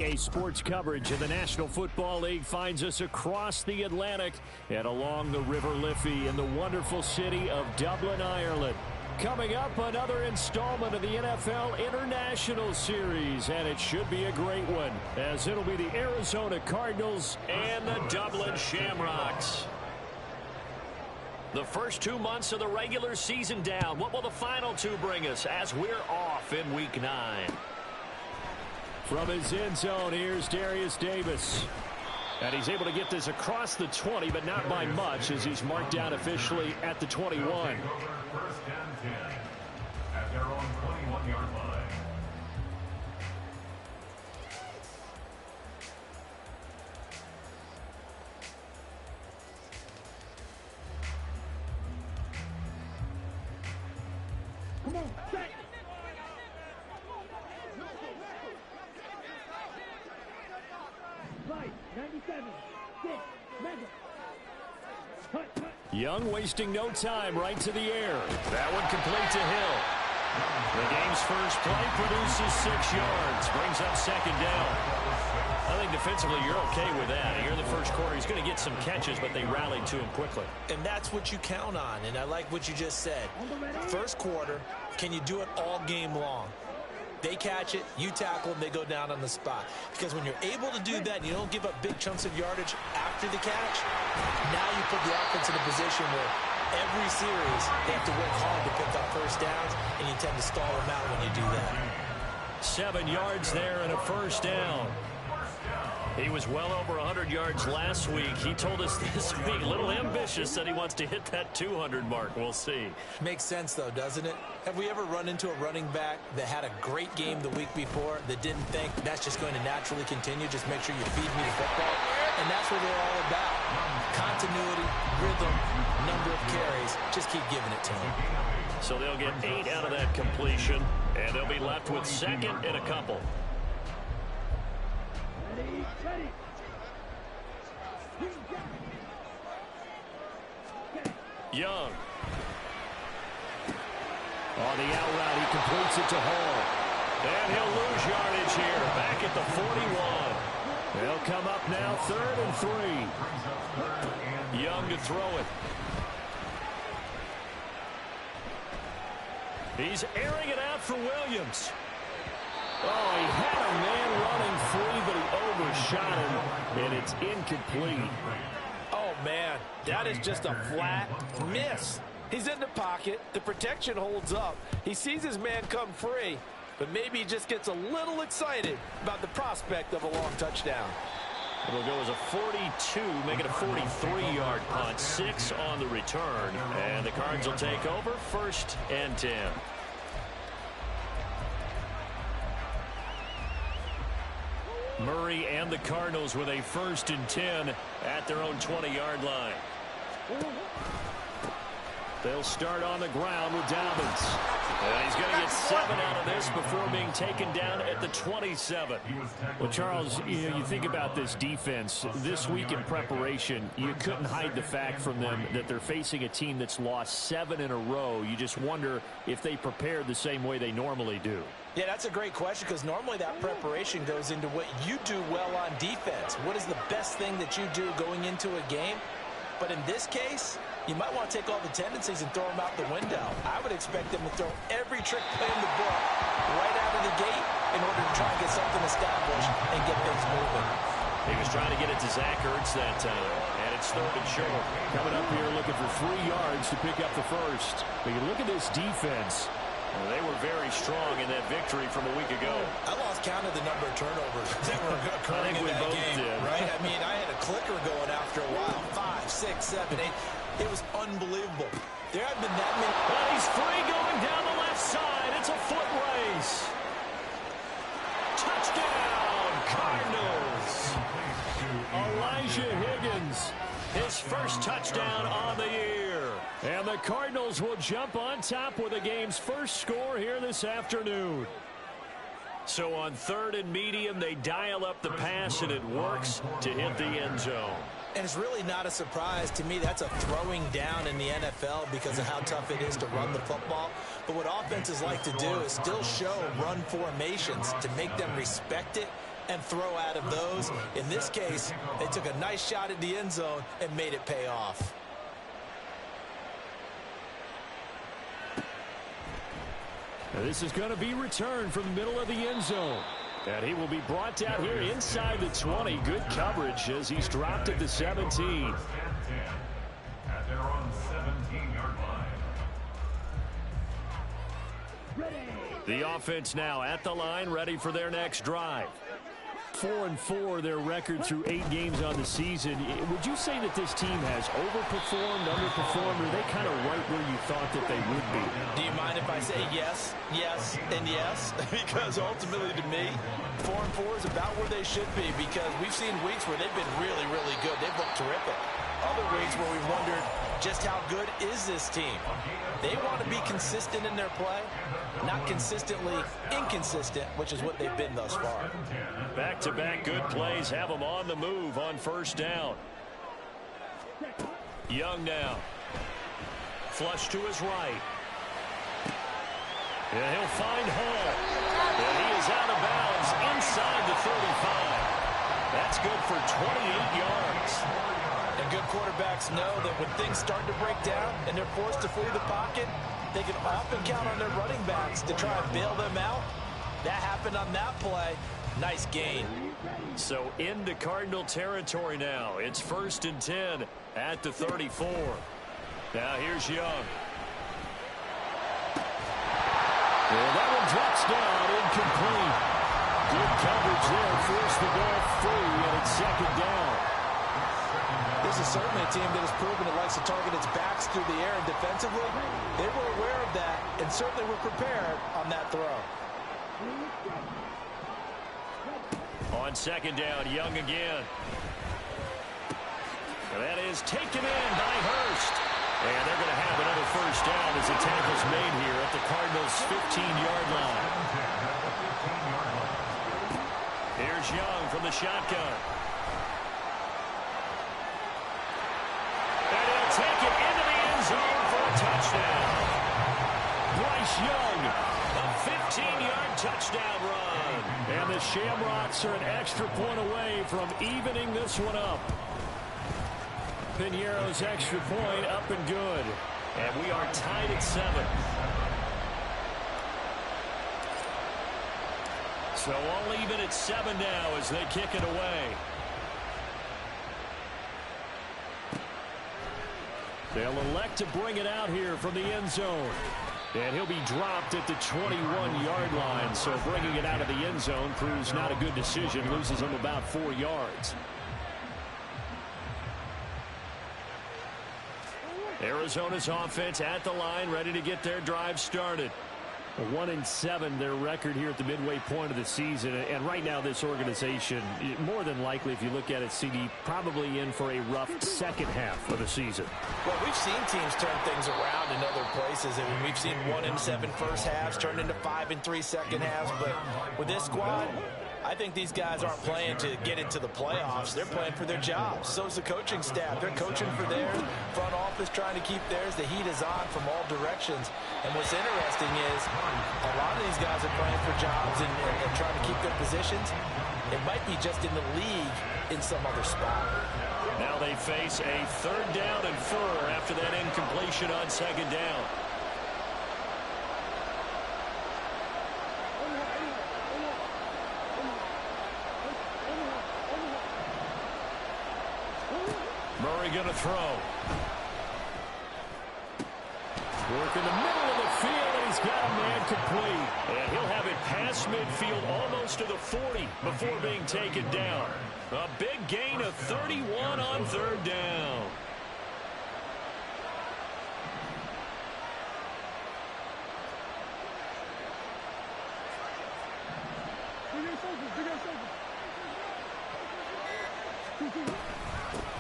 Sports coverage of the National Football League finds us across the Atlantic and along the River Liffey in the wonderful city of Dublin, Ireland. Coming up, another installment of the NFL International Series, and it should be a great one, as it'll be the Arizona Cardinals and the Dublin Shamrocks. The first 2 months of the regular season down. What will the final two bring us as we're off in Week 9? From his end zone, here's Darius Davis. And he's able to get this across the 20, but not by much, as he's marked down officially at the 21. First and 10 at their own 21-yard line. Come on, set. Right, 97, 6, mega. Young wasting no time, right to the air. That one complete to Hill. The game's first play produces 6 yards, brings up second down. I think defensively you're okay with that. Here in the first quarter, he's going to get some catches, but they rallied to him quickly. And that's what you count on, and I like what you just said. First quarter, can you do it all game long? They catch it, you tackle them, they go down on the spot. Because when you're able to do that and you don't give up big chunks of yardage after the catch, now you put the offense in a position where every series they have to work hard to pick up first downs, and you tend to stall them out when you do that. 7 yards there and a first down. He was well over 100 yards last week. He told us this week, a little ambitious, that he wants to hit that 200 mark. We'll see. Makes sense, though, doesn't it? Have we ever run into a running back that had a great game the week before that didn't think that's just going to naturally continue? Just make sure you feed me the football. And that's what they're all about. Continuity, rhythm, number of carries. Just keep giving it to them. So they'll get 8 out of that completion, and they'll be left with second and a couple. Young. On the out route, he completes it to Hall. And he'll lose yardage here, back at the 41. They'll come up now, 3rd and 3. Young to throw it. He's airing it out for Williams. Oh, he had a man running free, but he overshot him, and it's incomplete. Oh, man, that is just a flat miss. He's in the pocket. The protection holds up. He sees his man come free, but maybe he just gets a little excited about the prospect of a long touchdown. It'll go as a 42, make it a 43-yard punt, 6 on the return, and the Cards will take over, 1st and 10. Murray and the Cardinals with a 1st and 10 at their own 20-yard line. They'll start on the ground with Dobbins. And he's going to get 7 out of this before being taken down at the 27. Well, Charles, you think about this defense. This week in preparation, you couldn't hide the fact from them that they're facing a team that's lost 7 in a row. You just wonder if they prepared the same way they normally do. Yeah, that's a great question, because normally that preparation goes into what you do well on defense. What is the best thing that you do going into a game? But in this case, you might want to take all the tendencies and throw them out the window. I would expect them to throw every trick play in the book right out of the gate in order to try and get something established and get things moving. He was trying to get it to Zach Ertz that time, and it's 3rd and short. Coming up here looking for 3 yards to pick up the first. But you look at this defense. Well, they were very strong in that victory from a week ago. I lost count of the number of turnovers that were occurring in that game, right? I mean, I had a clicker going after a while. 5, 6, 7, 8. It was unbelievable. There have been that many. Well, he's free going down the left side. It's a foot race. Touchdown, Cardinals. Elijah Higgins, his first touchdown on the year. And the Cardinals will jump on top with the game's first score here this afternoon. So on 3rd and medium, they dial up the pass, and it works to hit the end zone. And it's really not a surprise to me. That's a throwing down in the NFL because of how tough it is to run the football. But what offenses like to do is still show run formations to make them respect it and throw out of those. In this case, they took a nice shot at the end zone and made it pay off. Now this is going to be returned from the middle of the end zone. And he will be brought down here inside the 20. Good coverage as he's dropped at the 17. First and 10 at their own 17-yard line. The offense now at the line, ready for their next drive. 4-4 their record through 8 games on the season. Would you say that this team has overperformed, underperformed, or are they kind of right where you thought that they would be? Do you mind if I say yes, yes, and yes? Because ultimately to me, 4-4 is about where they should be, because we've seen weeks where they've been really, really good. They've looked terrific. Other weeks where we've wondered just how good is this team. They want to be consistent in their play, not consistently inconsistent, which is what they've been thus far. Back-to-back good plays have them on the move on first down. Young now. Flush to his right. And he'll find Hall. And he is out of bounds inside the 35. That's good for 28 yards. And good quarterbacks know that when things start to break down and they're forced to flee the pocket, they can often count on their running backs to try and bail them out. That happened on that play. Nice gain. So into Cardinal territory now. It's 1st and 10 at the 34. Now here's Young. And that one drops down, incomplete. Good coverage there, forced the ball free, and it's 2nd down. This is certainly a team that has proven it likes to target its backs through the air, and defensively, they were aware of that and certainly were prepared on that throw. On 2nd down, Young again. That is taken in by Hurst. And they're going to have another first down as the tackle's made here at the Cardinals' 15-yard line. Here's Young from the shotgun. And he'll take it into the end zone for a touchdown. Bryce Young, a 15-yard touchdown run. And the Shamrocks are an extra point away from evening this one up. Piñeiro's extra point up and good. And we are tied at 7. So all even at 7 now as they kick it away. They'll elect to bring it out here from the end zone. And he'll be dropped at the 21-yard line. So bringing it out of the end zone proves not a good decision. Loses him about 4 yards. Arizona's offense at the line, ready to get their drive started. 1-7 their record here at the midway point of the season, and right now this organization, more than likely, if you look at it, CD, probably in for a rough second half of the season. Well, we've seen teams turn things around in other places. I mean, we've seen 1-7 first halves turn into 5-3 second halves, but with this squad, I think these guys aren't playing to get into the playoffs. They're playing for their jobs. So's the coaching staff. They're coaching for theirs. Front office trying to keep theirs. The heat is on from all directions. And what's interesting is a lot of these guys are playing for jobs and trying to keep their positions. It might be just in the league in some other spot. Now they face a 3rd down and 4 after that incompletion on 2nd down. Murray going to throw. Work in the middle of the field, and he's got a man complete. And he'll have it past midfield almost to the 40 before being taken down. A big gain of 31 on 3rd down.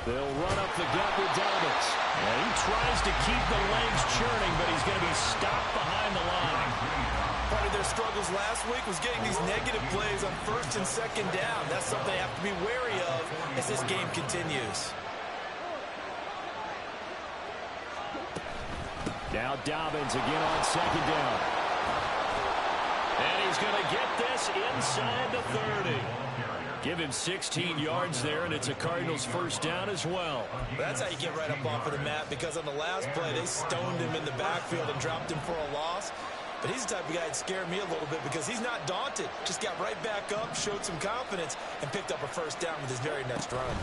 They'll run up the gut with Dobbins. And he tries to keep the legs churning, but he's going to be stopped behind the line. Part of their struggles last week was getting these negative plays on 1st and 2nd down. That's something they have to be wary of as this game continues. Now Dobbins again on 2nd down. And he's going to get this inside the 30. Give him 16 yards there, and it's a Cardinals first down as well. That's how you get right up off of the mat, because on the last play, they stoned him in the backfield and dropped him for a loss. But he's the type of guy that scared me a little bit because he's not daunted. Just got right back up, showed some confidence, and picked up a first down with his very next run.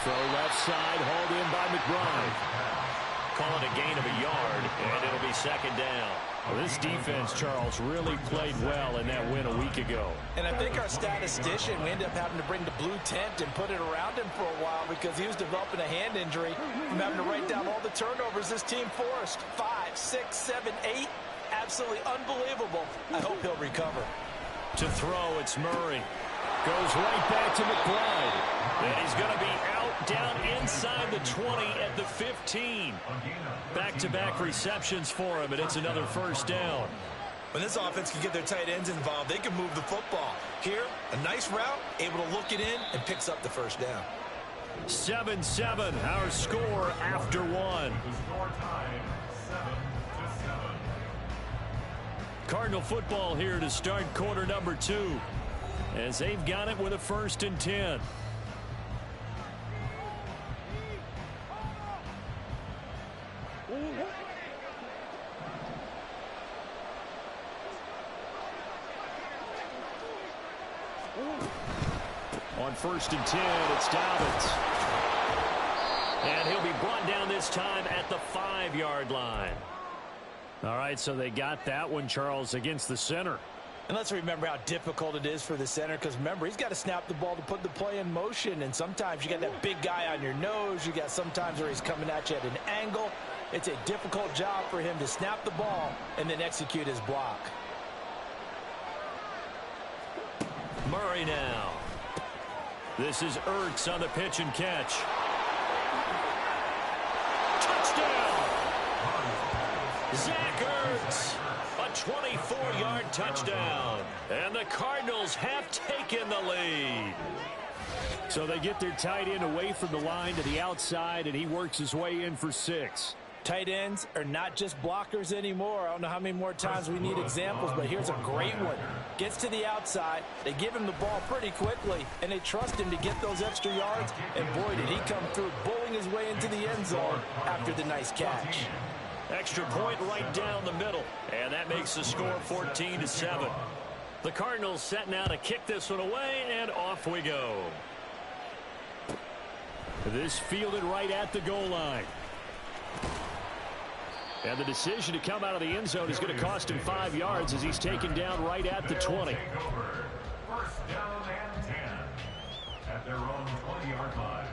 Throw left side, hauled in by McBride. Call it a gain of a yard, and it'll be second down. Well, this defense, Charles, really played well in that win a week ago. And I think our statistician, we ended up having to bring the blue tent and put it around him for a while because he was developing a hand injury from having to write down all the turnovers this team forced. 5, 6, 7, 8. Absolutely unbelievable. I hope he'll recover. To throw, it's Murray. Goes right back to McBride. And he's going to be out down inside the 20 at the 15. Back-to-back receptions for him, and it's another first down. When this offense can get their tight ends involved, they can move the football. Here, a nice route, able to look it in, and picks up the first down. 7-7, our score after one. Score tied 7-7. Cardinal football here to start quarter number 2. As they've got it with a 1st and 10. On 1st and 10, it's Dobbins. And he'll be brought down this time at the 5-yard line. All right, so they got that one, Charles, against the center. And let's remember how difficult it is for the center, because remember, he's got to snap the ball to put the play in motion, and sometimes you got that big guy on your nose. You got sometimes where he's coming at you at an angle. It's a difficult job for him to snap the ball and then execute his block. Murray now. This is Ertz on the pitch and catch. Touchdown! Zach Ertz. A 24-yard touchdown. And the Cardinals have taken the lead. So they get their tight end away from the line to the outside, and he works his way in for 6. Tight ends are not just blockers anymore. I don't know how many more times we need examples, but here's a great one. Gets to the outside, they give him the ball pretty quickly, and they trust him to get those extra yards, and boy, did he come through, bowling his way into the end zone after the nice catch. Extra point right down the middle, and that makes the score 14-7. The Cardinals setting out to kick this one away, and off we go. This fielded right at the goal line. And the decision to come out of the end zone is going to cost him 5 yards as he's taken down right at the 20. First down and 10 at their own 20-yard line.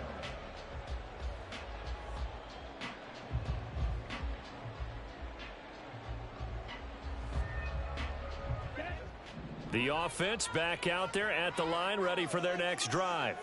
The offense back out there at the line, ready for their next drive.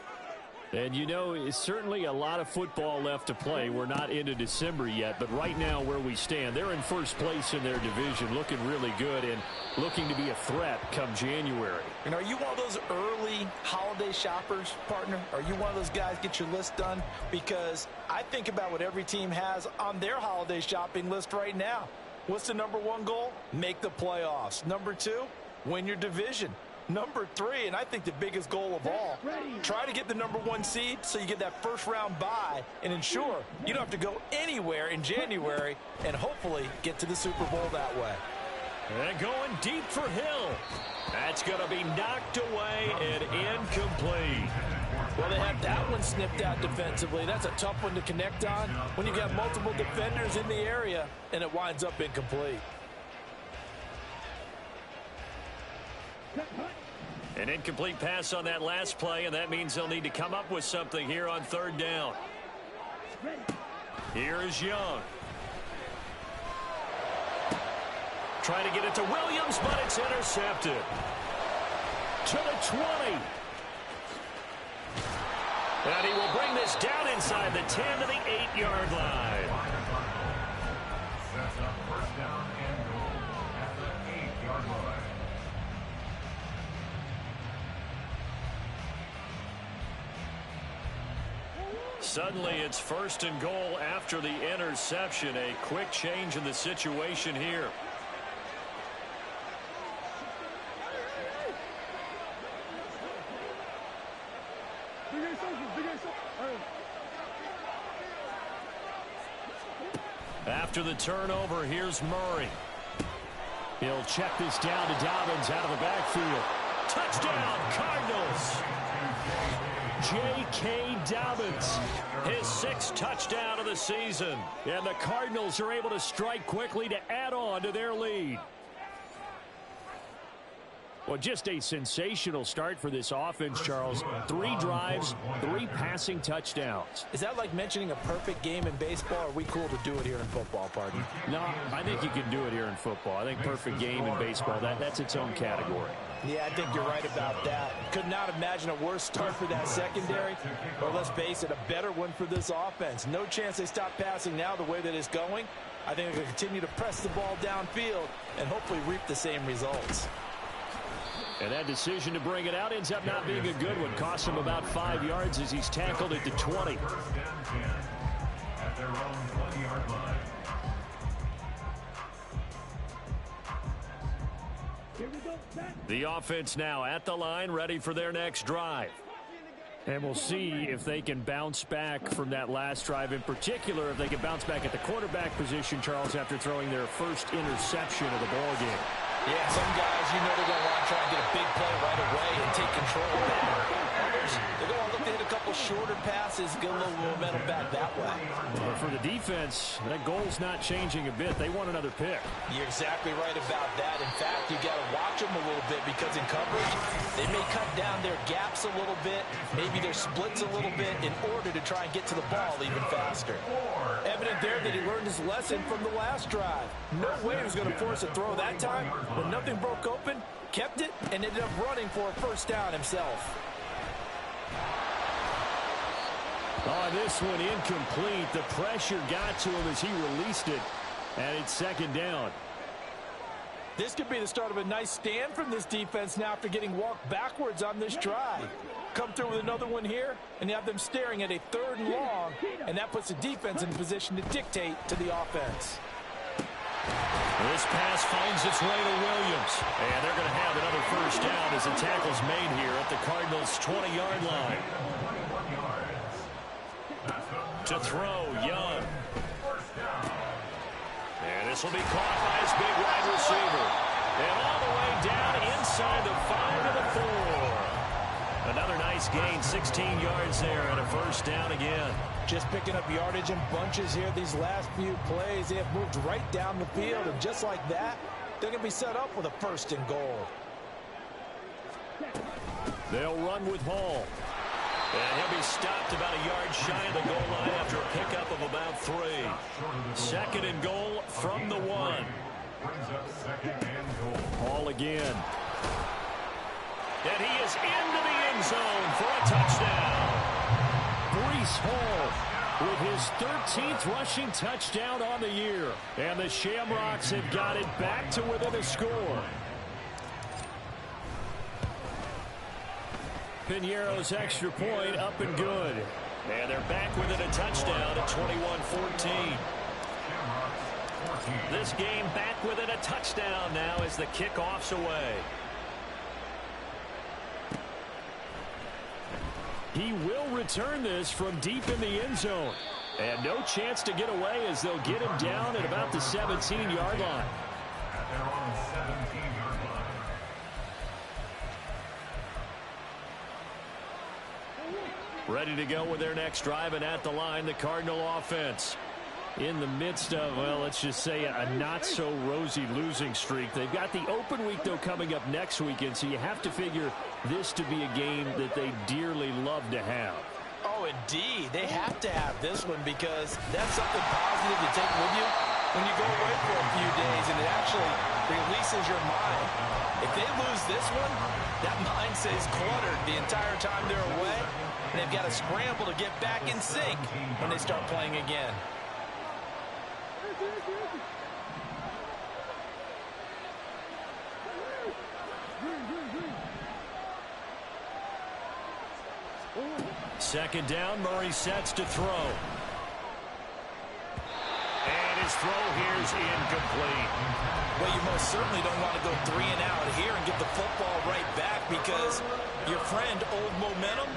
And, you know, it's certainly a lot of football left to play. We're not into December yet, but right now where we stand, they're in first place in their division, looking really good and looking to be a threat come January. And are you one of those early holiday shoppers, partner? Are you one of those guys get your list done? Because I think about what every team has on their holiday shopping list right now. What's the number 1 goal? Make the playoffs. Number 2, win your division. Number 3, and I think the biggest goal of all, try to get the number 1 seed so you get that first round bye and ensure you don't have to go anywhere in January and hopefully get to the Super Bowl that way. And going deep for Hill. That's going to be knocked away and incomplete. Well, they have that one snipped out defensively. That's a tough one to connect on when you got multiple defenders in the area and it winds up incomplete. An incomplete pass on that last play, and that means they'll need to come up with something here on 3rd down. Here is Young. Trying to get it to Williams, but it's intercepted. To the 20. And he will bring this down inside the 10 to the 8-yard line. Sets up first down and goal at the 8-yard line. Suddenly it's 1st and goal after the interception. A quick change in the situation here. After the turnover, here's Murray. He'll check this down to Dobbins out of the backfield. Touchdown, Cardinals. J.K. Dobbins, his 6th touchdown of the season. And the Cardinals are able to strike quickly to add on to their lead. Well, just a sensational start for this offense, Charles. 3 drives, 3 passing touchdowns. Is that like mentioning a perfect game in baseball, or are we cool to do it here in football, pardon? No, I think you can do it here in football. I think perfect game in baseball, that's its own category. Yeah, I think you're right about that. Could not imagine a worse start for that secondary, or let's face it, a better one for this offense. No chance they stop passing now the way that it's going. I think they'll continue to press the ball downfield and hopefully reap the same results. And that decision to bring it out ends up not being a good one. Costs him about 5 yards as he's tackled at the 20. First down 10 at their own 20-yard line. Here we go. Back. The offense now at the line, ready for their next drive. And we'll see if they can bounce back from that last drive. In particular, if they can bounce back at the quarterback position, Charles, after throwing their first interception of the ball game. Yeah, some guys, you know they're going to want to try and get a big play right away and take control of that. Others, they're going to look to hit a couple shorter passes, get a little momentum back that way. But for the defense, that goal's not changing a bit. They want another pick. You're exactly right about that. In fact, you got to watch them a little bit because in coverage, they may cut down their gaps a little bit, maybe their splits a little bit in order to try and get to the ball even faster. Evident there that he learned his lesson from the last drive. No way he was going to force a throw that time. When nothing broke open, kept it, and ended up running for a first down himself. On this one, incomplete. The pressure got to him as he released it, and it's second down. This could be the start of a nice stand from this defense now after getting walked backwards on this drive. Come through with another one here, and you have them staring at a 3rd and long, and that puts the defense in position to dictate to the offense. This pass finds its way to Williams. And they're going to have another first down as the tackle's made here at the Cardinals' 20-yard line. To throw, Young. And this will be caught by his big wide receiver. And all the way down inside the 5 to the 4. Another nice gain, 16 yards there, and a first down again. Just picking up yardage in bunches here these last few plays. They have moved right down the field, and just like that, they're going to be set up with a 1st and goal. They'll run with Hall. And he'll be stopped about a yard shy of the goal line after a pickup of about 3. 2nd and goal from the 1. Hall again. And he is into the end zone for a touchdown. Breece Hall with his 13th rushing touchdown on the year. And the Shamrocks have got it back to within a score. Piñeiro's extra point up and good. And they're back within a touchdown at 21-14. This game back within a touchdown now as the kickoff's away. He will return this from deep in the end zone. And no chance to get away as they'll get him down at about the 17-yard line. At their own 17-yard line. Ready to go with their next drive, and at the line, the Cardinal offense. In the midst of, well, let's just say a not-so-rosy losing streak. They've got the open week, though, coming up next weekend, so you have to figure this to be a game that they dearly love to have. Oh, indeed. They have to have this one because that's something positive to take with you when you go away for a few days, and it actually releases your mind. If they lose this one, that mind stays cluttered the entire time they're away, and they've got to scramble to get back in sync when they start playing again. Second down, Murray sets to throw. And his throw here's incomplete. Well, you most certainly don't want to go 3 and out here and get the football right back because your friend, Old Momentum,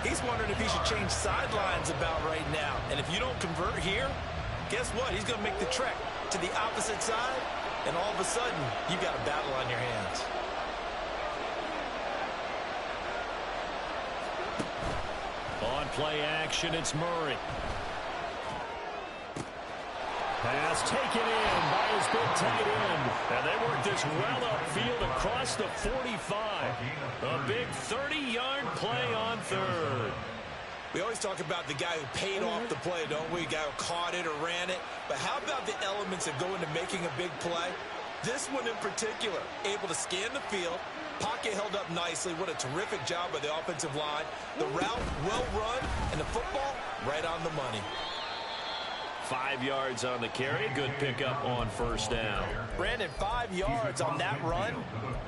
He's wondering if he should change sidelines about right now. And if you don't convert here, guess what? He's going to make the trek to the opposite side, and all of a sudden, you've got a battle on your hands. On play action, it's Murray. Pass taken in by his big tight end. And they work this well upfield across the 45. A big 30-yard play on third. We always talk about the guy who paid off the play, don't we? The guy who caught it or ran it. But how about the elements that go into making a big play? This one in particular, able to scan the field, pocket held up nicely. What a terrific job by the offensive line. The route well run, and the football right on the money. 5 yards on the carry. Good pickup on first down. Brandon, 5 yards on that run.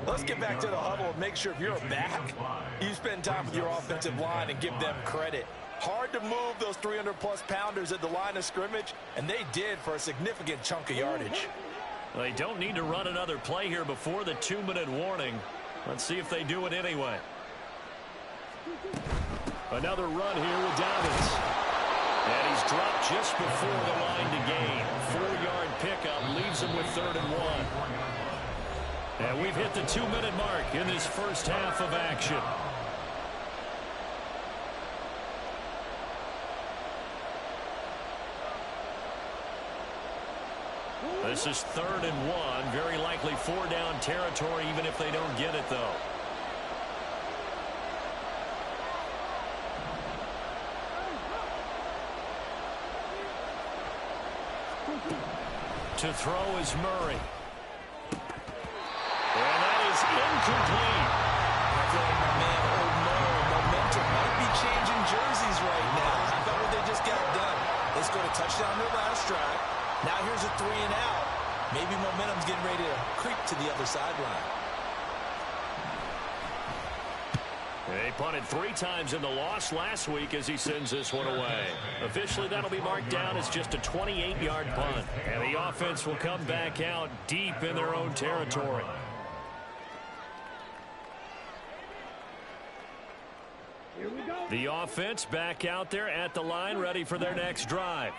Let's get back to the huddle and make sure if you're a back, you spend time with your offensive line and give them credit. Hard to move those 300-plus pounders at the line of scrimmage, and they did for a significant chunk of yardage. They don't need to run another play here before the 2-minute warning. Let's see if they do it anyway. Another run here with Dobbins. And he's dropped just before the line to gain. 4-yard pickup leaves him with 3rd and 1. And we've hit the 2-minute mark in this first half of action. This is 3rd and 1. Very likely 4-down territory, even if they don't get it, though. To throw is Murray. And that is incomplete. I feel like my man, Old Mo, momentum might be changing jerseys right now. How about what they just got done? They scored a touchdown their last drive. Now here's a 3 and out. Maybe momentum's getting ready to creep to the other sideline. They punted 3 times in the loss last week as he sends this one away. Officially, that'll be marked down as just a 28-yard punt. And the offense will come back out deep in their own territory. The offense back out there at the line, ready for their next drive.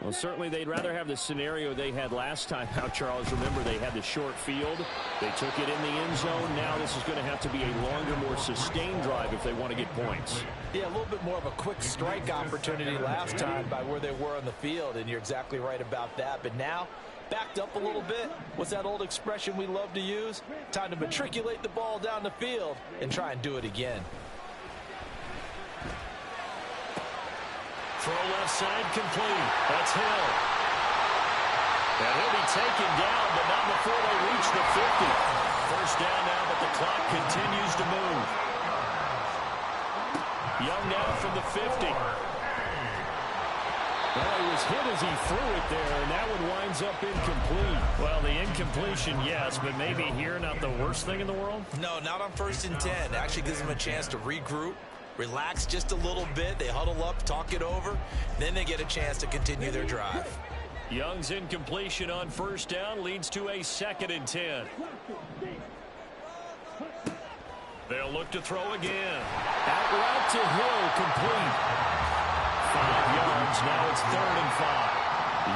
Well, certainly they'd rather have the scenario they had last time out, Charles. Remember, they had the short field. They took it in the end zone. Now this is going to have to be a longer, more sustained drive if they want to get points. Yeah, a little bit more of a quick strike opportunity last time by where they were on the field, and you're exactly right about that. But now, backed up a little bit. What's that old expression we love to use? Time to matriculate the ball down the field and try and do it again. Throw left side complete. That's Hill. And he'll be taken down, but not before they reach the 50. First down now, but the clock continues to move. Young now from the 50. Well, he was hit as he threw it there, and that one winds up incomplete. Well, the incompletion, yes, but maybe here not the worst thing in the world? No, not on 1st and 10. Actually gives them a chance to regroup, relax just a little bit. They huddle up, talk it over. Then they get a chance to continue their drive. Young's incompletion on first down leads to a 2nd and 10. They'll look to throw again. Out route to Hill, complete. 5 yards, now it's 3rd and 5.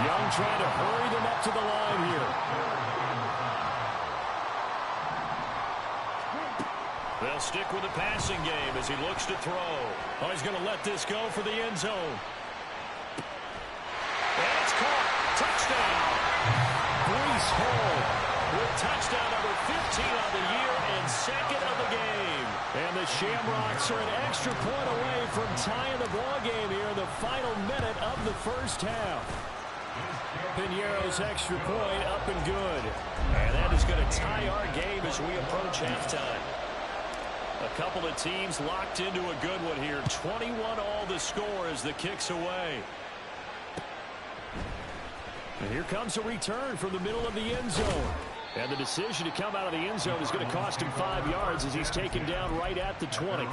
Young trying to hurry them up to the line here. They'll stick with the passing game as he looks to throw. Oh, he's going to let this go for the end zone. And it's caught. Touchdown. Breece Hall with touchdown number 15 on the year and 2nd of the game. And the Shamrocks are an extra point away from tying the ball game here in the final minute of the first half. Piñeiro's extra point up and good. And that is going to tie our game as we approach halftime. A couple of teams locked into a good one here. 21-all the score as the kick's away. And here comes a return from the middle of the end zone. And the decision to come out of the end zone is going to cost him 5 yards as he's taken down right at the 20.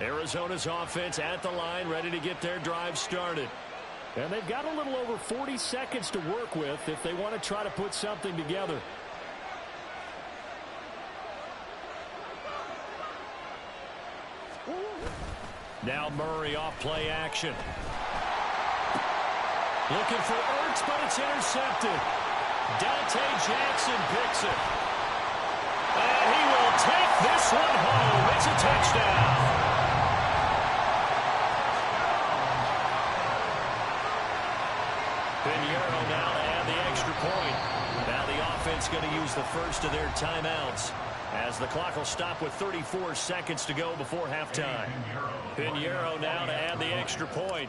Arizona's offense at the line, ready to get their drive started. And they've got a little over 40 seconds to work with if they want to try to put something together. Now Murray off play action. Looking for Ertz, but it's intercepted. Dante Jackson picks it. And he will take this one home. It's a touchdown. Pinheiro now to add the extra point. Now the offense going to use the first of their timeouts as the clock will stop with 34 seconds to go before halftime. Pinheiro now to add the extra point.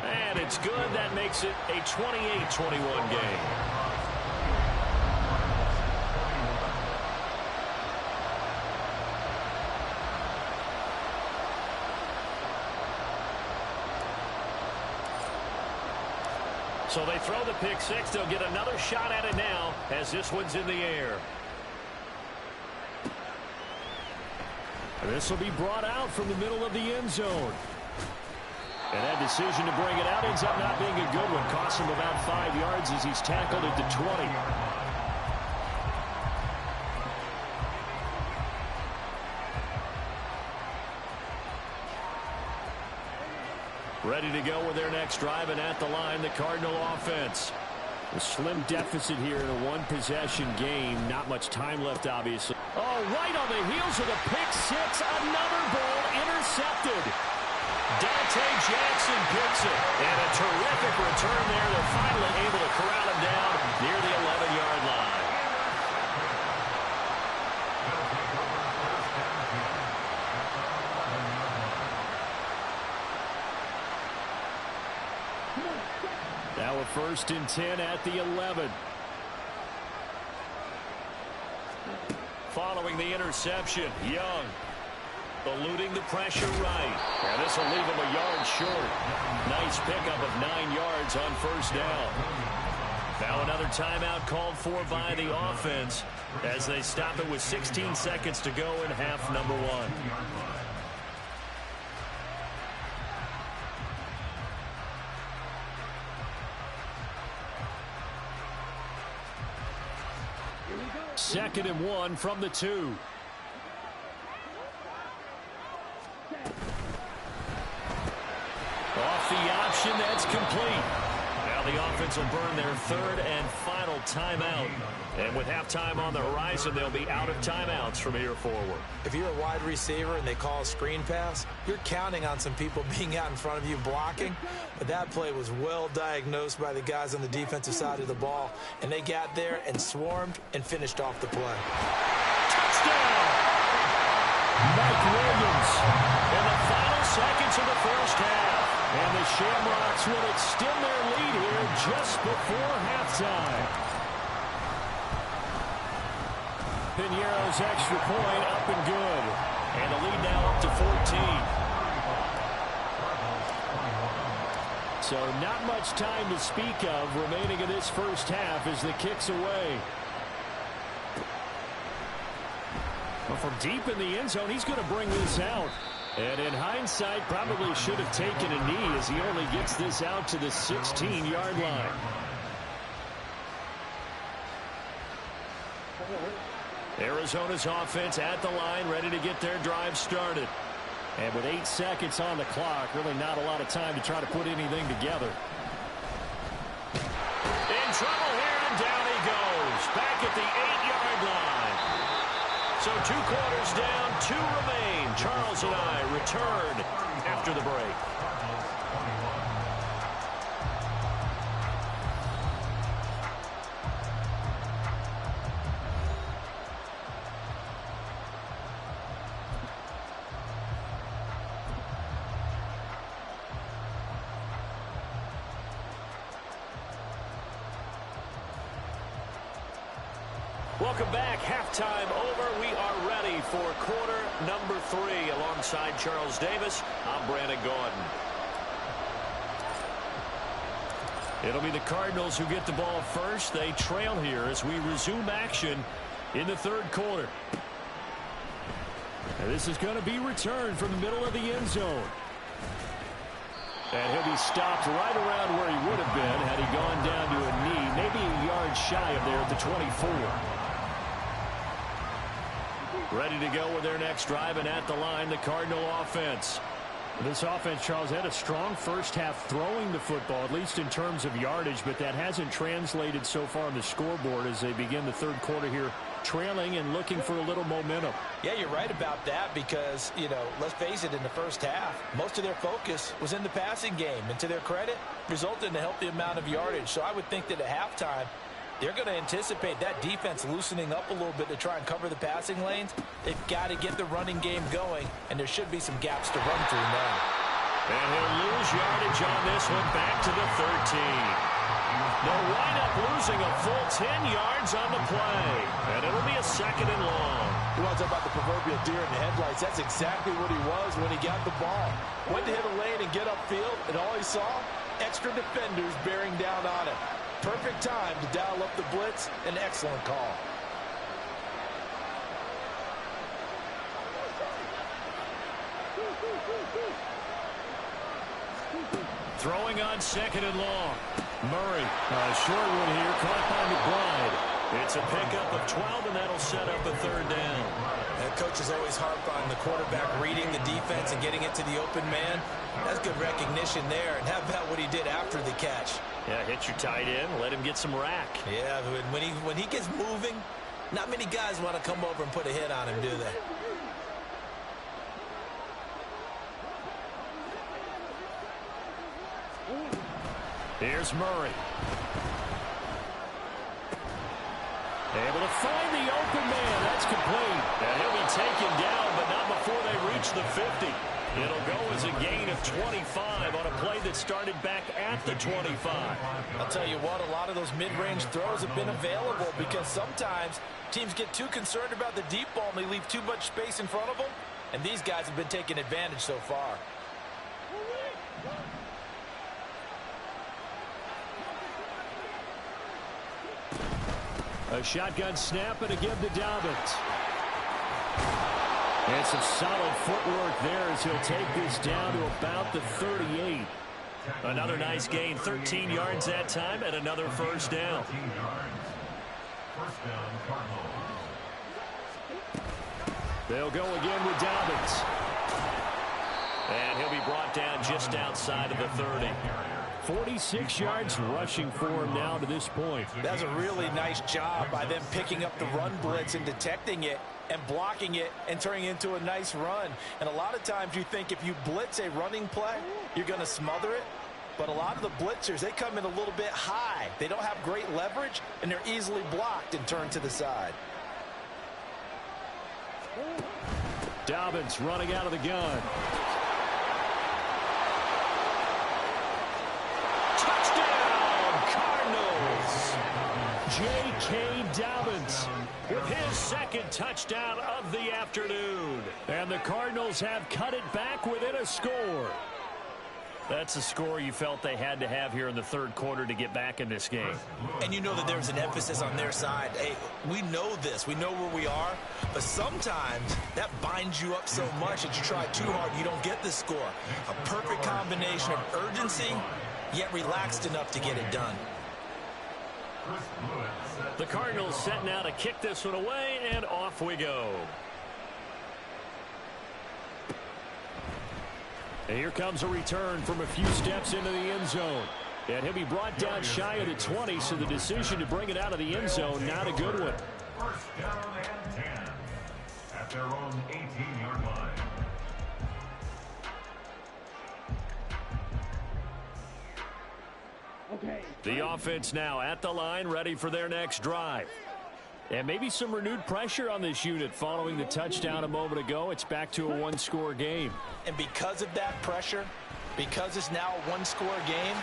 And it's good. That makes it a 28-21 game. So they throw the pick six. They'll get another shot at it now as this one's in the air. This will be brought out from the middle of the end zone. And that decision to bring it out ends up not being a good one. Costs him about 5 yards as he's tackled at the 20. Ready to go with their next drive, and at the line, the Cardinal offense. A slim deficit here in a one-possession game. Not much time left, obviously. Oh, right on the heels of the pick six. Another ball intercepted. Dante Jackson picks it. And a terrific return there. They're finally able to corral him down near the 11-yard line. Now a 1st and 10 at the 11. Following the interception, Young eluding the pressure right. And this will leave him a yard short. Nice pickup of 9 yards on 1st down. Now another timeout called for by the offense as they stop it with 16 seconds to go in half number 1. Second and 1 from the 2. Off the option, that's complete. Now the offense will burn their 3rd and final timeout. And with halftime on the horizon, they'll be out of timeouts from here forward. If you're a wide receiver and they call a screen pass, you're counting on some people being out in front of you blocking. But that play was well diagnosed by the guys on the defensive side of the ball. And they got there and swarmed and finished off the play. Touchdown! Mike Williams in the final seconds of the first half. And the Shamrocks will extend their lead here just before halftime. Pinheiro's extra point up and good. And the lead now up to 14. So not much time to speak of remaining in this first half as the kick's away. Well, from deep in the end zone, he's going to bring this out. And in hindsight, probably should have taken a knee as he only gets this out to the 16-yard line. Arizona's offense at the line, ready to get their drive started. And with 8 seconds on the clock, really not a lot of time to try to put anything together. In trouble here, and down he goes. Back at the 8-yard line. So 2 quarters down, 2 remain. Charles and I return after the break. Welcome back. Halftime over. We are ready for quarter number 3. Alongside Charles Davis, I'm Brandon Gaudin. It'll be the Cardinals who get the ball first. They trail here as we resume action in the 3rd quarter. And this is going to be returned from the middle of the end zone. And he'll be stopped right around where he would have been had he gone down to a knee, maybe a yard shy of there at the 24. Ready to go with their next drive, and at the line, the Cardinal offense. This offense, Charles, had a strong first half throwing the football, at least in terms of yardage, but that hasn't translated so far on the scoreboard as they begin the third quarter here, trailing and looking for a little momentum. Yeah, you're right about that because, you know, let's face it, in the first half, most of their focus was in the passing game, and to their credit, resulted in a healthy amount of yardage. So I would think that at halftime, they're going to anticipate that defense loosening up a little bit to try and cover the passing lanes. They've got to get the running game going, and there should be some gaps to run through now. And he'll lose yardage on this one, back to the 13. They'll wind up losing a full 10 yards on the play, and it'll be a 2nd and long. You want to talk about the proverbial deer in the headlights? That's exactly what he was when he got the ball. Went to hit a lane and get upfield, and all he saw, extra defenders bearing down on him. Perfect time to dial up the blitz. An excellent call. Throwing on 2nd and long. Murray, a short one here, caught by McBride. It's a pickup of 12, and that'll set up a 3rd down. And coaches always harp on the quarterback reading the defense and getting it to the open man. That's good recognition there. And how about what he did after the catch? Yeah, hit your tight end, let him get some rack. Yeah, when he gets moving, not many guys want to come over and put a hit on him, do they? Here's Murray. Able to find the open man. That's complete. And he'll be taken down, but not before they reach the 50. It'll go as a gain of 25 on a play that started back at the 25. I'll tell you what, a lot of those mid-range throws have been available because sometimes teams get too concerned about the deep ball and they leave too much space in front of them. And these guys have been taking advantage so far. A shotgun snap and a give to Dobbins. And some solid footwork there as he'll take this down to about the 38. Another nice gain, 13 yards that time, and another 1st down. They'll go again with Dobbins. And he'll be brought down just outside of the 30. 46 yards rushing for him now to this point. That's a really nice job by them picking up the run blitz and detecting it and blocking it and turning it into a nice run. And a lot of times you think if you blitz a running play, you're going to smother it. But a lot of the blitzers, they come in a little bit high. They don't have great leverage, and they're easily blocked and turned to the side. Dobbins running out of the gun. J.K. Dobbins with his 2nd touchdown of the afternoon. And the Cardinals have cut it back within a score. That's a score you felt they had to have here in the 3rd quarter to get back in this game. And you know that there's an emphasis on their side. Hey, we know this. We know where we are. But sometimes that binds you up so much that you try too hard, you don't get the score. A perfect combination of urgency, yet relaxed enough to get it done. The Cardinals setting out to kick this one away, and off we go. And here comes a return from a few steps into the end zone. And he'll be brought down shy of the 20, so the decision to bring it out of the end zone, not a good one. 1st down and 10 at their own 18-yard line. The offense now at the line, ready for their next drive. And maybe some renewed pressure on this unit following the touchdown a moment ago. It's back to a 1-score game. And because of that pressure, because it's now a 1-score game,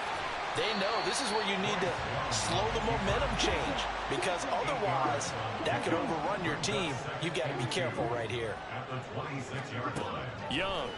they know this is where you need to slow the momentum change. Because otherwise, that could overrun your team. You've got to be careful right here. At the 26-yard line. Young.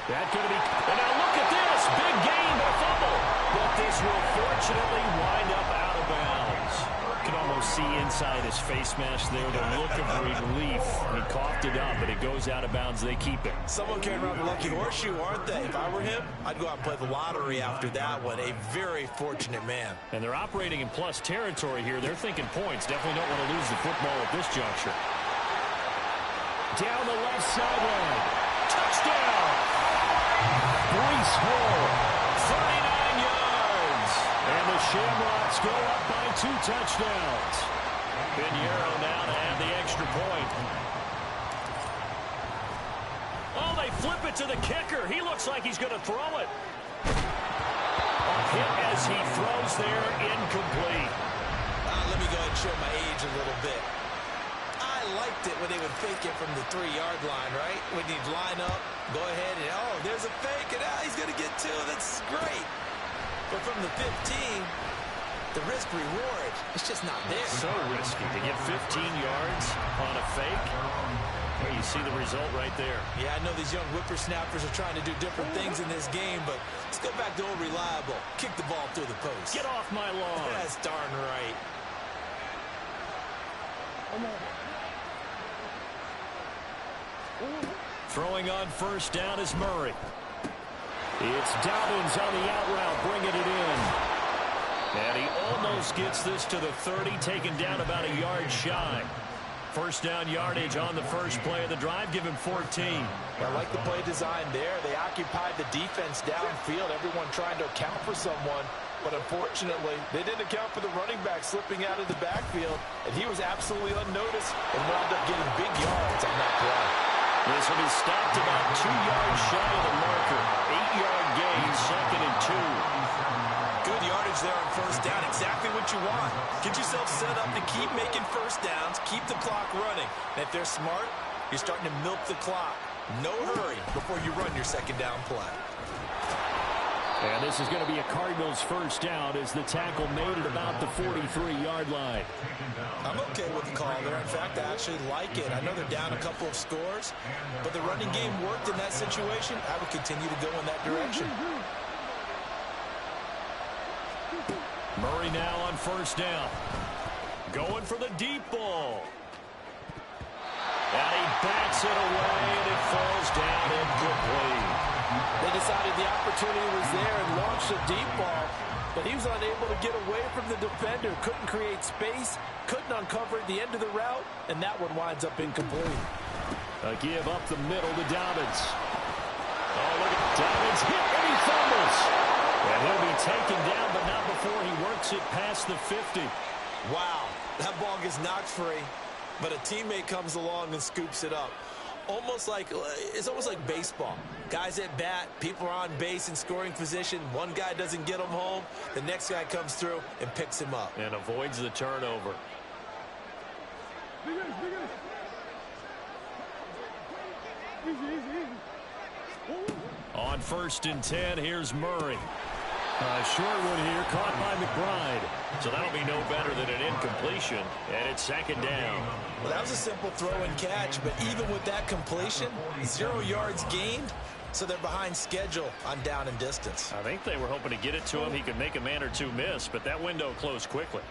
That could be, and now look at this, big gain, but fumble. But this will fortunately wind up out of bounds. Can almost see inside his face mask there the look of relief. He coughed it up, but it goes out of bounds. They keep it. Someone carrying around the lucky horseshoe, aren't they? If I were him, I'd go out and play the lottery after that one. A very fortunate man. And they're operating in plus territory here. They're thinking points. Definitely don't want to lose the football at this juncture. Down the left sideline. Touchdown! Breece Hall, 39 yards. And the Shamrocks go up by 2 touchdowns. Pinheiro now to add the extra point. Oh, they flip it to the kicker. He looks like he's going to throw it. A hit as he throws there, incomplete. Let me go ahead and show my age a little bit. I liked it when they would fake it from the 3-yard line, right? When you'd line up, go ahead and, oh, there's a fake, and he's going to get 2. That's great. But from the 15, the risk-reward, it's just not there. So risky to get 15 yards on a fake. Well, you see the result right there. Yeah, I know these young whippersnappers are trying to do different things in this game, but let's go back to old reliable. Kick the ball through the post. Get off my lawn. That's darn right. Throwing on first down is Murray. It's Dobbins on the out route, bringing it in. And he almost gets this to the 30, taken down about a yard shy. First down yardage on the first play of the drive, give him 14. I like the play design there. They occupied the defense downfield, everyone trying to account for someone. But unfortunately, they didn't account for the running back slipping out of the backfield, and he was absolutely unnoticed and wound up getting big yards on that play. This will be stopped about 2 yards shy of the marker. 8-yard gain, 2nd and 2. Good yardage there on first down. Exactly what you want. Get yourself set up to keep making first downs, keep the clock running. And if they're smart, you're starting to milk the clock. No hurry before you run your second down play. And this is going to be a Cardinals first down as the tackle made it about the 43-yard line. I'm okay with the call there. In fact, I actually like it. I know they're down a couple of scores, but the running game worked in that situation. I would continue to go in that direction. Murray now on first down. Going for the deep ball. And he bats it away, and it falls down incomplete. They decided the opportunity was there and launched a deep ball, but he was unable to get away from the defender. Couldn't create space, couldn't uncover the end of the route, and that one winds up incomplete. A give up the middle to Dobbins. Oh, look at Dobbins hit, and he fumbles. And he'll be taken down, but not before he works it past the 50. Wow, that ball gets knocked free, but a teammate comes along and scoops it up. It's almost like baseball. Guys at bat, people are on base in scoring position. One guy doesn't get him home. The next guy comes through and picks him up. And avoids the turnover. On first and 10, here's Murray. Short one here, caught by McBride. So that'll be no better than an incompletion, and it's second down. Well, that was a simple throw and catch, but even with that completion, 0 yards gained, so they're behind schedule on down and distance. I think they were hoping to get it to him. He could make a man or two miss, but that window closed quickly.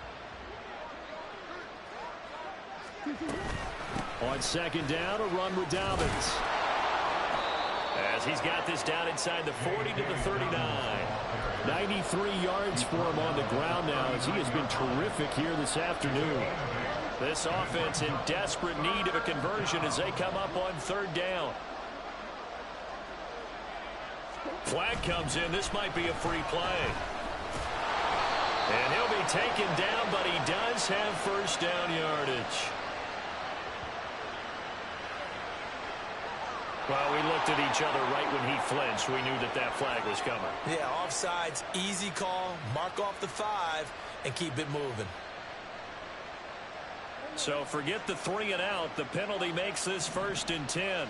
On second down, a run with Dobbins. As he's got this down inside the 40 to the 39. 93 yards for him on the ground now as he has been terrific here this afternoon. This offense in desperate need of a conversion as they come up on third down. Flag comes in. This might be a free play. And he'll be taken down, but he does have first down yardage. Well, we looked at each other right when he flinched. We knew that that flag was coming. Yeah, offsides, easy call, mark off the 5, and keep it moving. So forget the 3 and out. The penalty makes this first and 10.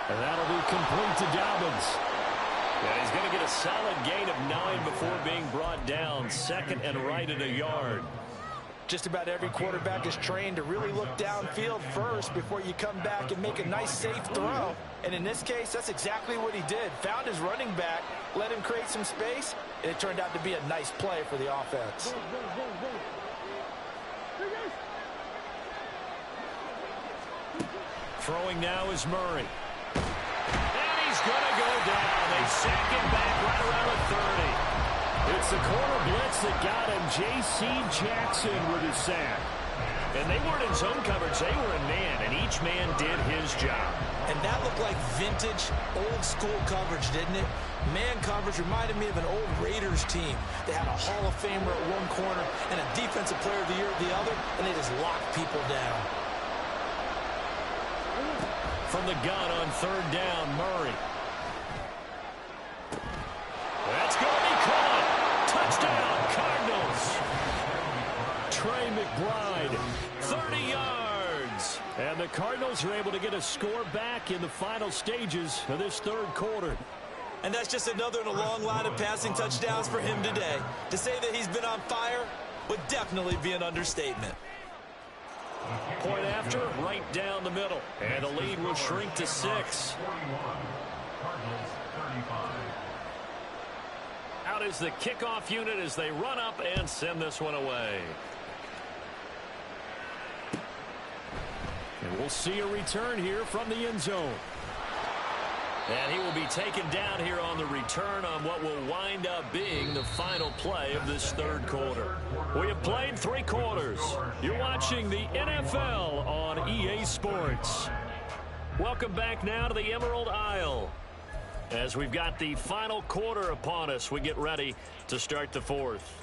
And that'll be complete to Dobbins. And he's going to get a solid gain of 9 before being brought down. Second and right at a yard. Just about every quarterback is trained to really look downfield first before you come back and make a nice, safe throw. And in this case, that's exactly what he did. Found his running back, let him create some space, and it turned out to be a nice play for the offense. Throwing now is Murray. And he's going to go down. They sack him back right around the 30. It's the corner blitz that got him. J.C. Jackson with his sack. And they weren't in zone coverage. They were in man, and each man did his job. And that looked like vintage, old-school coverage, didn't it? Man coverage reminded me of an old Raiders team. They had a Hall of Famer at one corner and a Defensive Player of the Year at the other, and they just locked people down. From the gun on third down, Murray. That's going to be caught. Touchdown, Cardinals. Trey McBride, 30 yards. And the Cardinals are able to get a score back in the final stages of this third quarter. And that's just another in a long line of passing touchdowns for him today. To say that he's been on fire would definitely be an understatement. Point after, right down the middle. And the lead will shrink to 6. Out is the kickoff unit as they run up and send this one away. And we'll see a return here from the end zone. And he will be taken down here on the return on what will wind up being the final play of this third quarter. We have played 3 quarters. You're watching the NFL on EA Sports. Welcome back now to the Emerald Isle. As we've got the final quarter upon us, we get ready to start the fourth.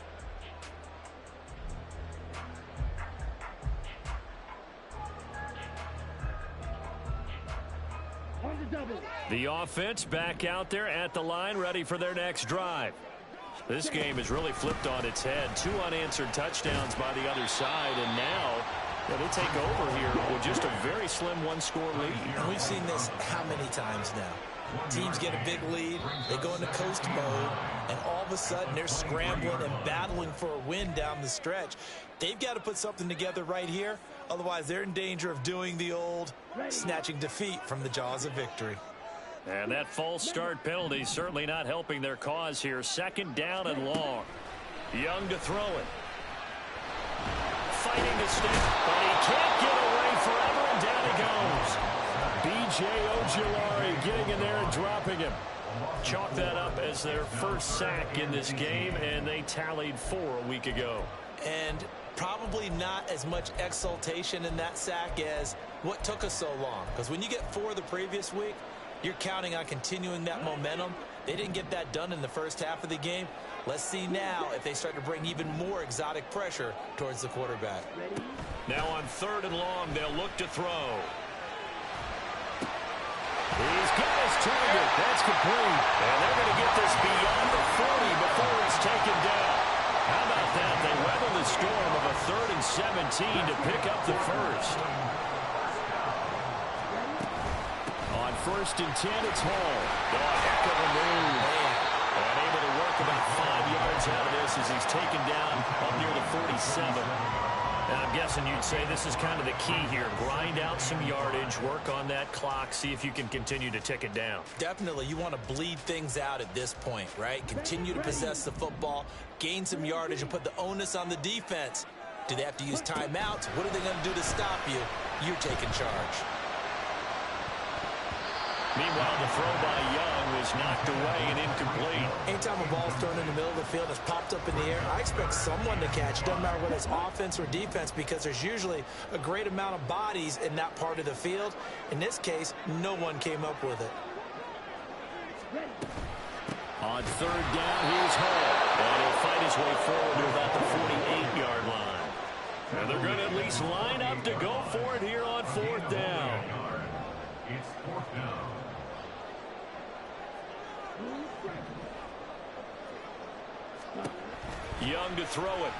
The offense back out there at the line, ready for their next drive. This game is really flipped on its head. 2 unanswered touchdowns by the other side, and now they take over here with just a very slim 1-score lead. And we've seen this how many times now? Teams get a big lead, they go into coast mode, and all of a sudden they're scrambling and battling for a win down the stretch. They've got to put something together right here, otherwise they're in danger of doing the old snatching defeat from the jaws of victory. And that false start penalty certainly not helping their cause here. 2nd down and long. Young to throw it. Fighting to stick, but he can't get away forever, and down he goes. B.J. Ojulari getting in there and dropping him. Chalk that up as their first sack in this game, and they tallied 4 a week ago. And probably not as much exultation in that sack as what took us so long. Because when you get 4 the previous week, you're counting on continuing that momentum. They didn't get that done in the first half of the game. Let's see now if they start to bring even more exotic pressure towards the quarterback. Now on 3rd and long, they'll look to throw. He's got his target. That's complete. And they're going to get this beyond the 40 before he's taken down. How about that? They weather the storm of a 3rd and 17 to pick up the first. On 1st and 10, it's Hall. Oh, heck of a move. And able to work about 5 yards out of this as he's taken down up near the 47. And I'm guessing you'd say this is kind of the key here. Grind out some yardage, work on that clock, see if you can continue to tick it down. Definitely, you want to bleed things out at this point, right? Continue to possess the football, gain some yardage, and put the onus on the defense. Do they have to use timeouts? What are they going to do to stop you? You're taking charge. Meanwhile, the throw by Young was knocked away and incomplete. Anytime a ball's thrown in the middle of the field, it's popped up in the air, I expect someone to catch it. Doesn't matter whether it's offense or defense, because there's usually a great amount of bodies in that part of the field. In this case, no one came up with it. On 3rd down, here's Hall. And he'll fight his way forward to about the 48-yard line. And they're going to at least line up to go for it here on 4th down. It's 4th down. Young to throw it.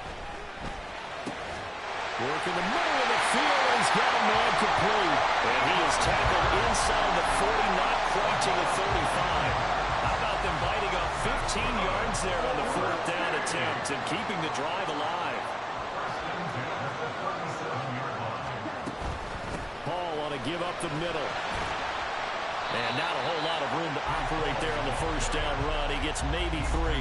Work in the middle of the field. He's got a man complete. And he is tackled inside the 40, not quite to the 35. How about them biting off 15 yards there on the 4th down attempt and keeping the drive alive? give up the middle. And not a whole lot of room to operate there on the first down run. He gets maybe 3.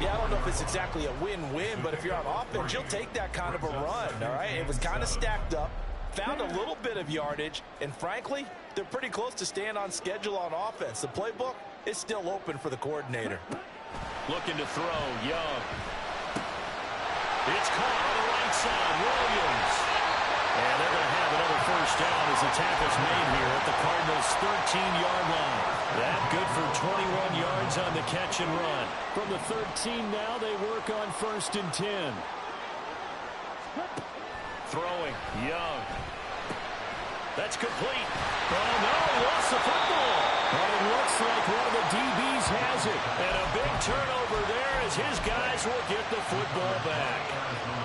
Yeah, I don't know if it's exactly a win-win, but if you're on offense, you'll take that kind of a run, all right? It was kind of stacked up, found a little bit of yardage, and frankly, they're pretty close to staying on schedule on offense. The playbook is still open for the coordinator. Looking to throw, Young. It's caught on the right side, Williams. And they're going to have another first down as the tackle's made here at the Cardinals' 13-yard line. That good for 21 yards on the catch and run. From the 13 now, they work on 1st and 10. Throwing, Young. That's complete. Oh, no, he lost the football. But it looks like one of the DBs has it. And a big turnover there as his guys will get the football back.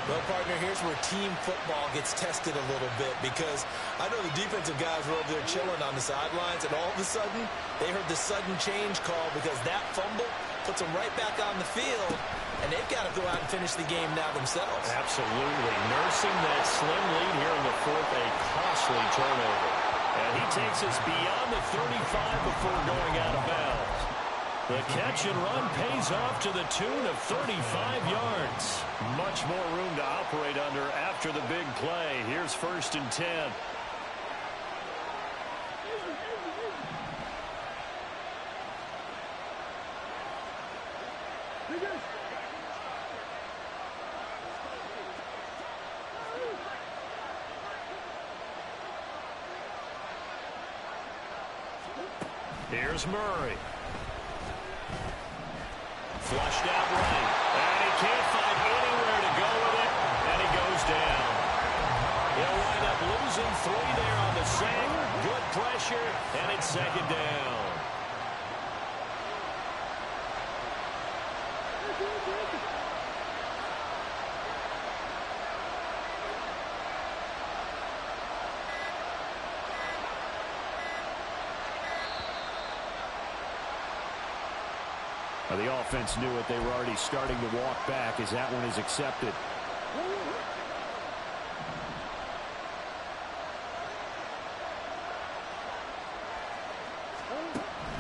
Well, partner, here's where team football gets tested a little bit, because I know the defensive guys were over there chilling on the sidelines, and all of a sudden, they heard the sudden change call because that fumble puts them right back on the field, and they've got to go out and finish the game now themselves. Absolutely. Nursing that slim lead here in the fourth, a costly turnover. And he takes us beyond the 35 before going out of bounds. The catch and run pays off to the tune of 35 yards. Much more room to operate under after the big play. Here's 1st and 10. Here's Murray. Flushed out right. And he can't find anywhere to go with it. And he goes down. He'll wind up losing 3 there on the sack. Good pressure. And it's 2nd down. The offense knew it. They were already starting to walk back as that one is accepted.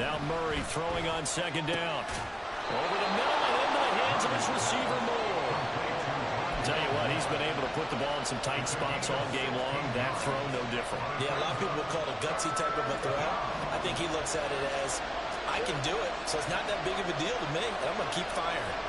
Now Murray throwing on 2nd down. Over the middle and into the hands of his receiver Moore. Tell you what, he's been able to put the ball in some tight spots all game long. That throw, no different. Yeah, a lot of people would call it a gutsy type of a throw. I think he looks at it as, I can do it, so it's not that big of a deal to me, and I'm going to keep firing.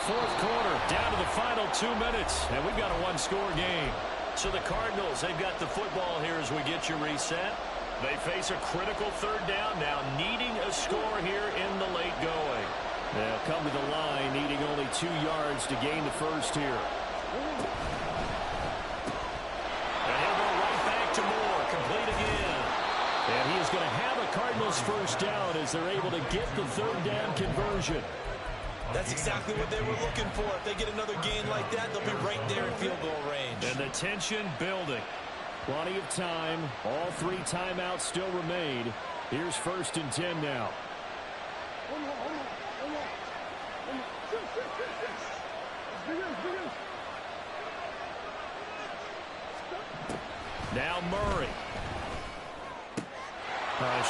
Fourth quarter, down to the final 2 minutes, and we've got a one-score game. So the Cardinals, they've got the football here as we get you reset. They face a critical 3rd down now, needing a score here in the late going. They'll come to the line, needing only 2 yards to gain the first here. And he'll go right back to Moore, complete again. And he is going to have a Cardinals first down as they're able to get the 3rd down conversion. That's exactly what they were looking for. If they get another gain like that, they'll be right there in field goal range. And the tension building. Plenty of time. All 3 timeouts still remain. Here's 1st and 10 now. Now Murray.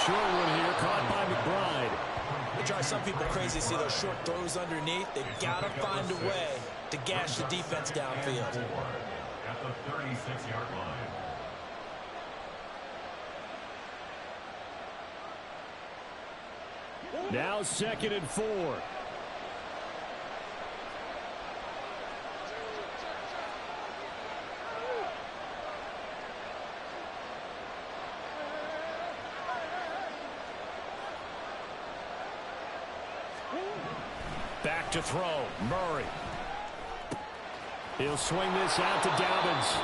Short one here, caught by McBride. It drives some people crazy to see those short throws underneath. They've got to find a way to gash the defense downfield. At the 36-yard line. Now 2nd and 4. Back to throw. Murray. He'll swing this out to Dobbins.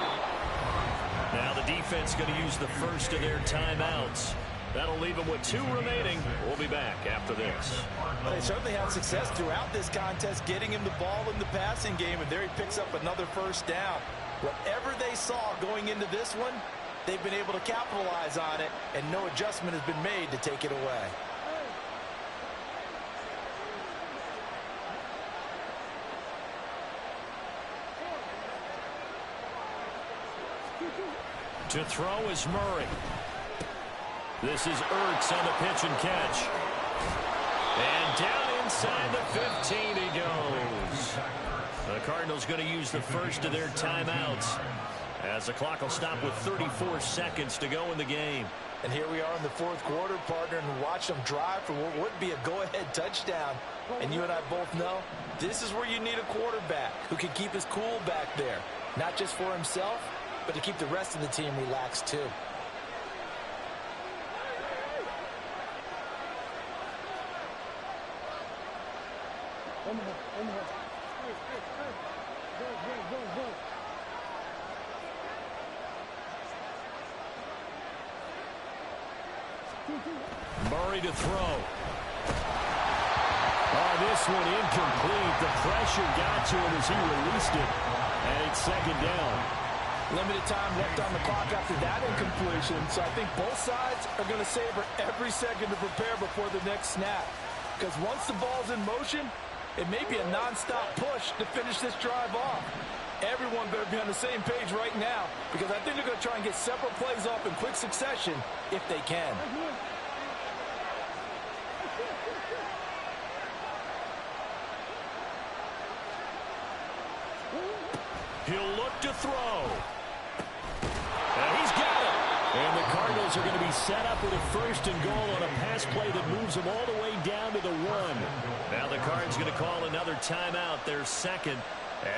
Now the defense going to use the first of their timeouts. That'll leave them with 2 remaining. We'll be back after this. Well, they certainly had success throughout this contest, getting him the ball in the passing game, and there he picks up another first down. Whatever they saw going into this one, they've been able to capitalize on it, and no adjustment has been made to take it away. To throw is Murray. This is Ertz on the pitch and catch. And down inside the 15 he goes. The Cardinals going to use the first of their timeouts, as the clock will stop with 34 seconds to go in the game. And here we are in the fourth quarter, partner, and watch them drive for what would be a go-ahead touchdown. And you and I both know this is where you need a quarterback who can keep his cool back there, not just for himself, but to keep the rest of the team relaxed too. Murray to throw. Oh, this one incomplete. The pressure got to him as he released it. And it's second down. Limited time left on the clock after that incompletion. So I think both sides are going to savor every second to prepare before the next snap. Because once the ball's in motion, it may be a non-stop push to finish this drive off. Everyone better be on the same page right now, because I think they're going to try and get several plays off in quick succession if they can. He'll look to throw. And he's got it. And the Cardinals are going to be set up with a first and goal on a pass play that moves them all the way down to the 1. Now the Cards going to call another timeout, their second,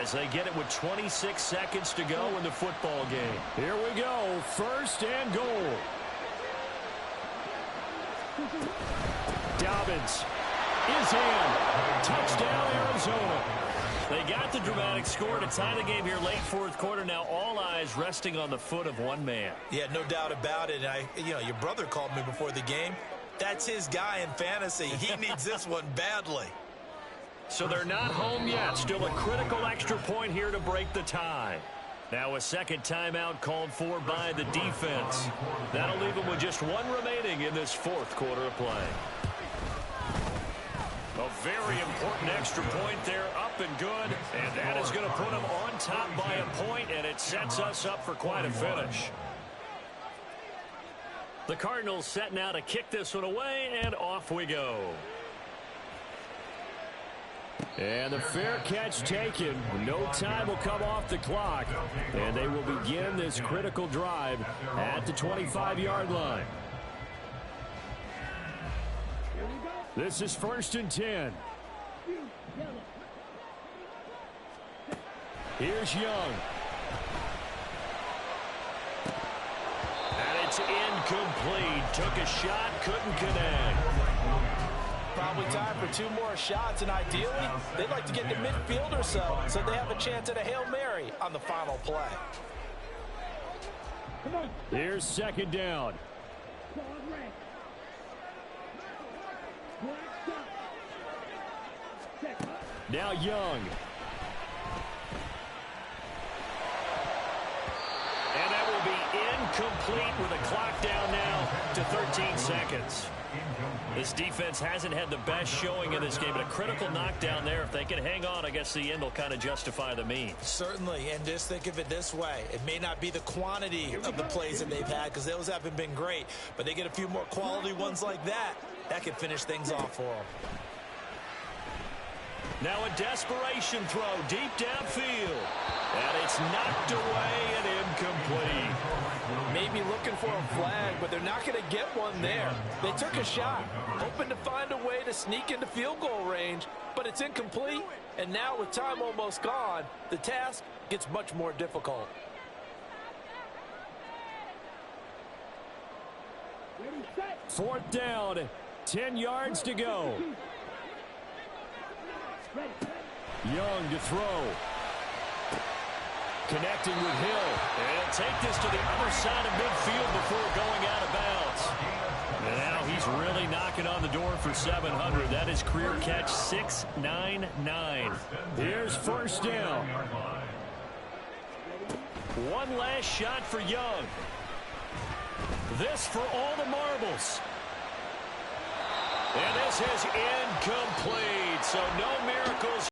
as they get it with 26 seconds to go in the football game. Here we go, first and goal. Dobbins is in. Touchdown, Arizona. They got the dramatic score to tie the game here late fourth quarter. Now all eyes resting on the foot of one man. Yeah, no doubt about it. Your brother called me before the game. That's his guy in fantasy. He needs this one badly. So they're not home yet. Still a critical extra point here to break the tie. Now a second timeout called for by the defense. That'll leave them with just one remaining in this fourth quarter of play. A very important extra point there, up and good. And that is going to put them on top by a point, and it sets us up for quite a finish. The Cardinals set now to kick this one away, and off we go. And the fair catch taken. No time will come off the clock. And they will begin this critical drive at the 25-yard line. This is first and 10. Here's Young. And it's incomplete. Took a shot, couldn't connect. Probably time for 2 more shots, and ideally, they'd like to get to midfield or so they have a chance at a Hail Mary on the final play. Here's second down. Now Young. And that will be incomplete with a clock down now to 13 seconds. This defense hasn't had the best showing in this game, but a critical knockdown there. If they can hang on, I guess the end will kind of justify the means. Certainly, and just think of it this way. It may not be the quantity of the plays that they've had, because those haven't been great, but they get a few more quality ones like that can finish things off for them. Now a desperation throw deep downfield. And it's knocked away and incomplete. Maybe looking for a flag, but they're not going to get one there. They took a shot, hoping to find a way to sneak into field goal range, but it's incomplete. And now with time almost gone, the task gets much more difficult. Fourth down, 10 yards to go. Young to throw. Connecting with Hill. And he'll take this to the other side of midfield before going out of bounds. And now he's really knocking on the door for 700. That is career catch 699. Here's first down. One last shot for Young. This for all the marbles. And this is incomplete. So no miracles.